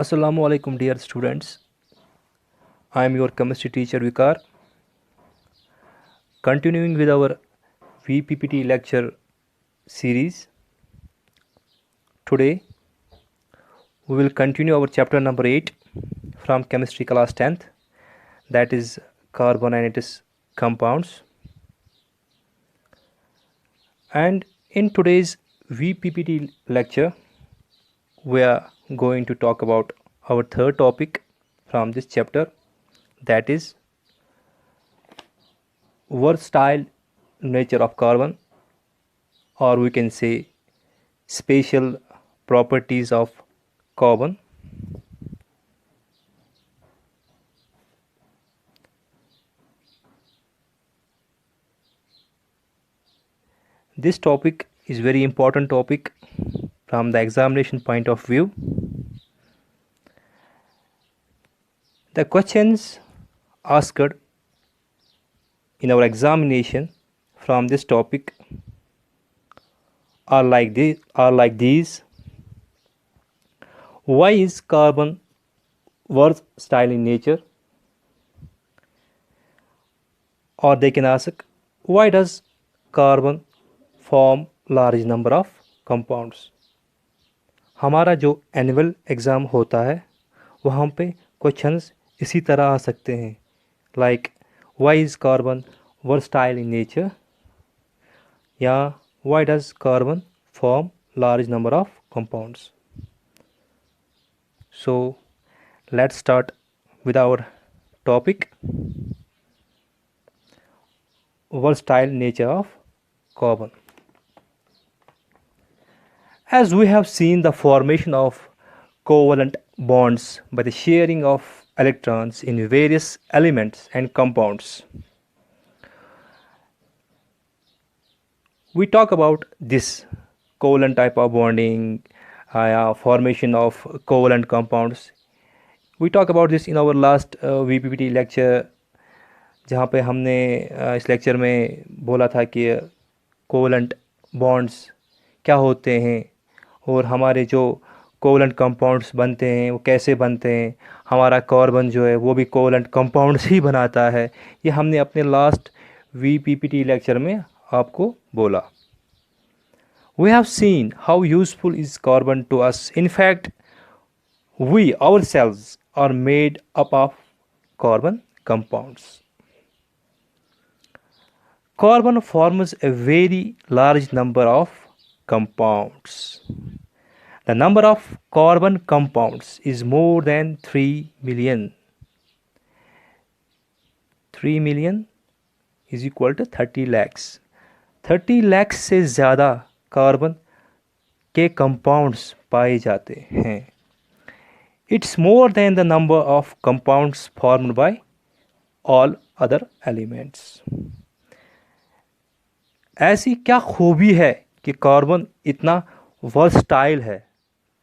Assalamu alaikum dear students. I am your chemistry teacher Vikar. Continuing with our VPPT lecture series. Today we will continue our chapter number 8 from chemistry class 10th, that is carbon and its compounds. And in today's VPPT lecture we are going to talk about our third topic from this chapter, that is versatile nature of carbon, or we can say special properties of carbon. This topic is very important topic from the examination point of view. The questions asked in our examination from this topic are like these. Why is carbon versatile in nature? Or they can ask, why does carbon form large number of compounds? हमारा जो annual exam होता है वहाँ पे questions इसी तरह आ सकते हैं, like why is carbon versatile in nature, या why does carbon form large number of compounds. So let's start with our topic, versatile nature of carbon. As we have seen the formation of covalent bonds by the sharing of electrons in various elements and compounds. We talk about this covalent type of bonding, formation of covalent compounds. We talk about this in our last VPPT lecture, जहाँ पे हमने इस lecture में बोला था कि covalent bonds क्या होते हैं और हमारे जो कोवलेंट कंपाउंड्स बनते हैं वो कैसे बनते हैं. हमारा कार्बन जो है वो भी कोवलेंट कंपाउंड्स ही बनाता है. ये हमने अपने लास्ट VPPT लेक्चर में आपको बोला. We have seen how useful is carbon to us. In fact, we ourselves are made up of carbon compounds. Carbon forms a very large number of compounds. The number of carbon compounds is more than 3 million. 3 million is equal to 30 lakhs. 30 lakhs से ज़्यादा carbon के compounds पाए जाते हैं. It's more than the number of compounds formed by all other elements. ऐसी क्या खूबी है कि कार्बन इतना वर्सटाइल है.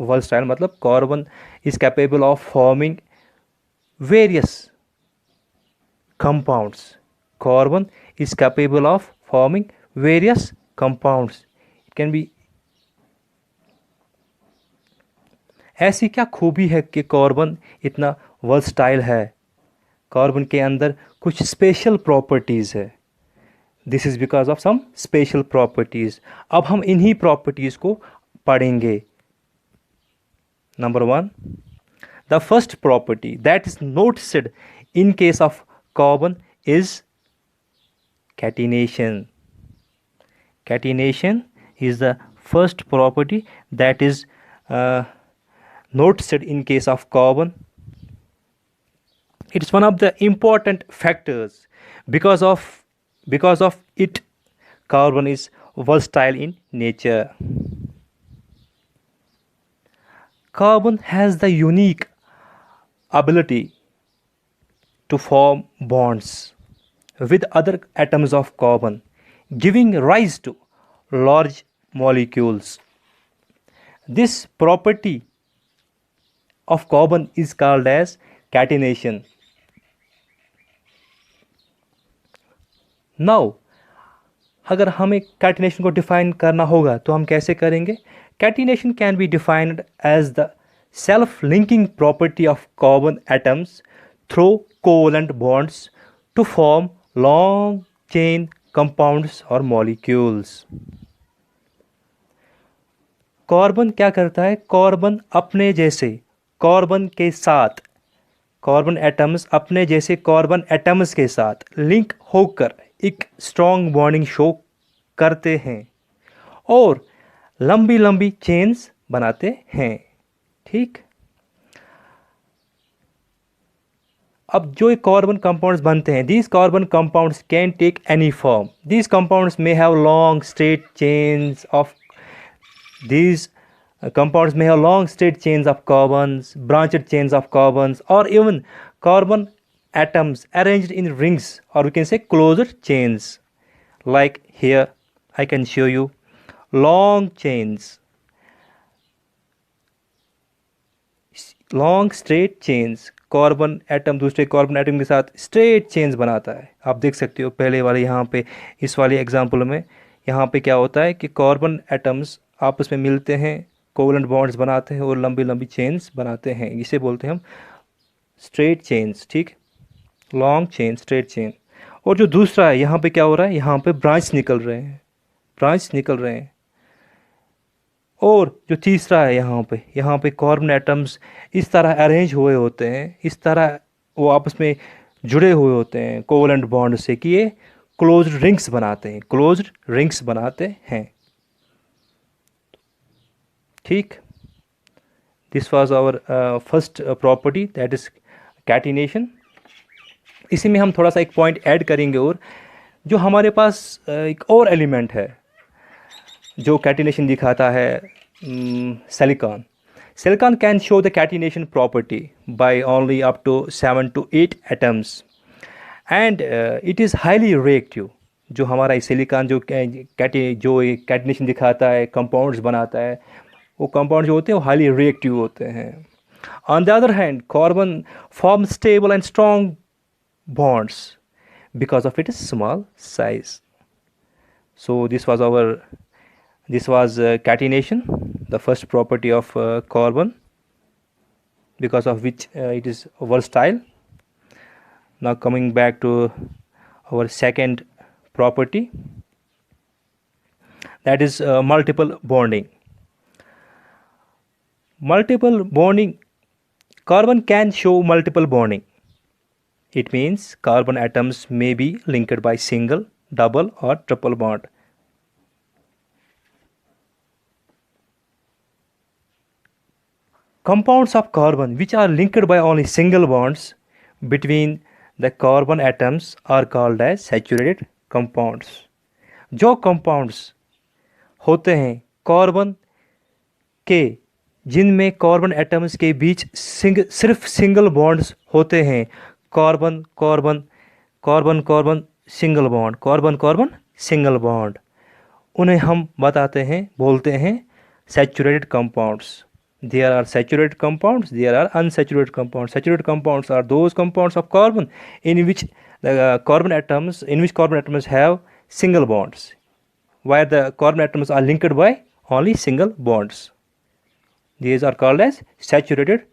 वर्सटाइल मतलब carbon is capable of forming various compounds. Carbon is capable of forming various compounds. It can be. ऐसी क्या खूबी है कि कार्बन इतना वर्सटाइल है. कार्बन के अंदर कुछ स्पेशल प्रॉपर्टीज़ है. This is because of some special properties. अब हम इन्हीं प्रॉपर्टीज़ को पढ़ेंगे. Number 1, the first property that is noticed in case of carbon is catenation. Catenation is the first property that is noticed in case of carbon. It's one of the important factors. Because of it, carbon is versatile in nature. Carbon has the unique ability to form bonds with other atoms of carbon, giving rise to large molecules. This property of carbon is called as catenation. Now, अगर हमें catenation को define करना होगा तो हम कैसे करेंगे? Catenation can be defined as the self-linking property of carbon atoms through covalent bonds to form long chain compounds or molecules. Carbon क्या करता है? कार्बन अपने जैसे कार्बन के साथ, कार्बन एटम्स अपने जैसे कार्बन एटम्स के साथ लिंक होकर एक स्ट्रॉन्ग बॉन्डिंग शो करते हैं और लंबी लंबी चेन्स बनाते हैं। ठीक, अब जो कार्बन कंपाउंड्स बनते हैं, these carbon compounds can take any form. These compounds may have long straight chains of these compounds may have long straight chains of carbons, branched chains of carbons, or even carbon atoms arranged in rings, or we can say closed chains. Like here I can show you long chains, long straight chains। Carbon atom दूसरे carbon atom के साथ straight chains बनाता है। आप देख सकते हो पहले वाले यहाँ पे, इस वाले एग्जाम्पल में यहाँ पे क्या होता है कि कार्बन एटम्स आपस में मिलते हैं, कोवलेंट बॉन्ड्स बनाते हैं और लंबी लंबी चेन्स बनाते हैं। इसे बोलते हैं हम स्ट्रेट चेन्स। ठीक, लॉन्ग चेन, स्ट्रेट चेन। और जो दूसरा है यहाँ पे क्या हो रहा है, यहाँ पे ब्रांच निकल रहे हैं, ब्रांच निकल रहे हैं। और जो तीसरा है यहाँ पे कार्बन एटम्स इस तरह अरेंज हुए होते हैं, इस तरह वो आपस में जुड़े हुए होते हैं कोवलेंट बॉन्ड से कि ये क्लोज्ड रिंग्स बनाते हैं, क्लोज्ड रिंग्स बनाते हैं। ठीक, this was our first property, that is catenation. इसी में हम थोड़ा सा एक पॉइंट ऐड करेंगे, और जो हमारे पास एक और एलिमेंट है जो कैटिनेशन दिखाता है, silicon. Silicon can show the catenation property by only up to 7 to 8 atoms and it is highly reactive. जो हमारा सिलिकॉन जो कैटिनेशन दिखाता है, कंपाउंड्स बनाता है, वो कंपाउंड जो होते हैं वो हाईली रिएक्टिव होते हैं। On the other hand carbon form stable and strong bonds because of its small size. So this was catenation, the first property of carbon, because of which it is versatile. Now coming back to our second property, that is multiple bonding. Multiple bonding, carbon can show multiple bonding. It means carbon atoms may be linked by single, double or triple bond. Compounds of carbon which are linked by only single bonds between the carbon atoms are called as saturated compounds. जो compounds होते हैं carbon के, जिनमें carbon atoms के बीच सिर्फ single bonds होते हैं, carbon carbon carbon carbon single bond, carbon carbon single bond, उन्हें हम बताते हैं, बोलते हैं saturated compounds. There are saturated compounds, there are unsaturated compounds. Saturated compounds are those compounds of carbon in which carbon atoms have single bonds, where the carbon atoms are linked by only single bonds. These are called as saturated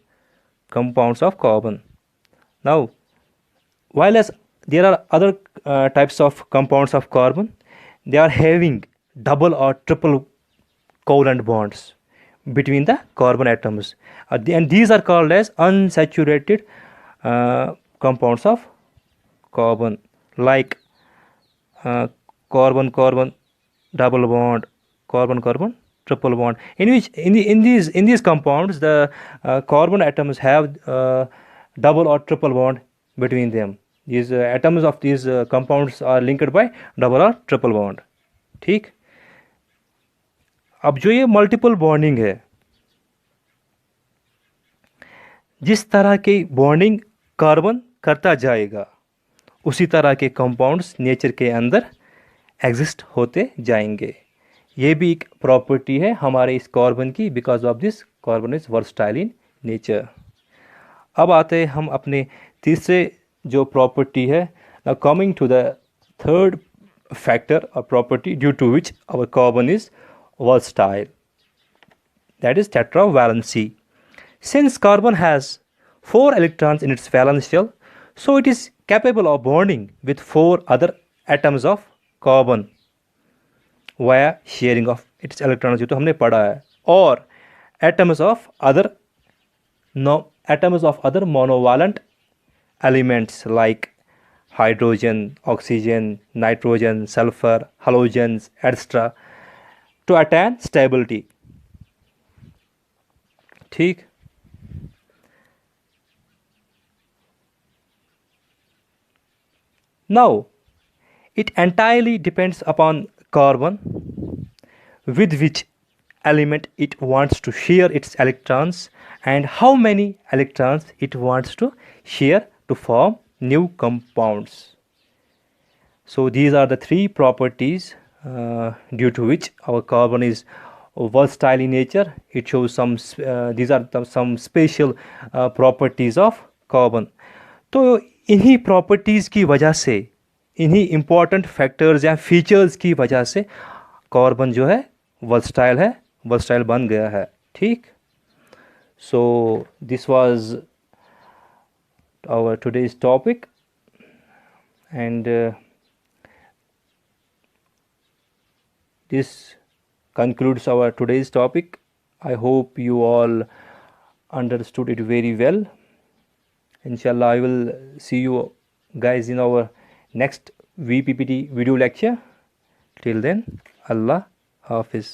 compounds of carbon. Now, while as there are other types of compounds of carbon, they are having double or triple covalent bonds between the carbon atoms, and these are called as unsaturated compounds of carbon, like carbon carbon double bond, carbon carbon triple bond, in which in these compounds the carbon atoms have double or triple bond between them. These atoms of these compounds are linked by double or triple bond. ठीक, अब जो ये multiple bonding है, जिस तरह की bonding carbon करता जाएगा उसी तरह के कंपाउंड्स नेचर के अंदर एग्जिस्ट होते जाएंगे। ये भी एक प्रॉपर्टी है हमारे इस कार्बन की, because of this carbon is versatile in nature. अब आते हैं हम अपने तीसरे जो प्रॉपर्टी है, now coming to the third factor और property due to which our carbon is versatile, that is tetravalency. Since carbon has 4 electrons in its valence shell, so it is capable of bonding with 4 other atoms of carbon via sharing of its electrons, जो तो हमने पढ़ा है. और atoms of other monovalent elements like hydrogen, oxygen, nitrogen, sulfur, halogens, etc. to attain stability. ठीक. Now, it entirely depends upon carbon with which element it wants to share its electrons and how many electrons it wants to share to form new compounds. So these are the 3 properties due to which our carbon is versatile in nature. It shows these are some special properties of carbon. तो इन्हीं properties की वजह से, इन्हीं important factors या features की वजह से कार्बन जो है वर्सटाइल बन गया है. ठीक. So this was our today's topic and this concludes our today's topic. I hope you all understood it very well. Inshallah, I will see you guys in our next VPPT video lecture. Till then, Allah Hafiz.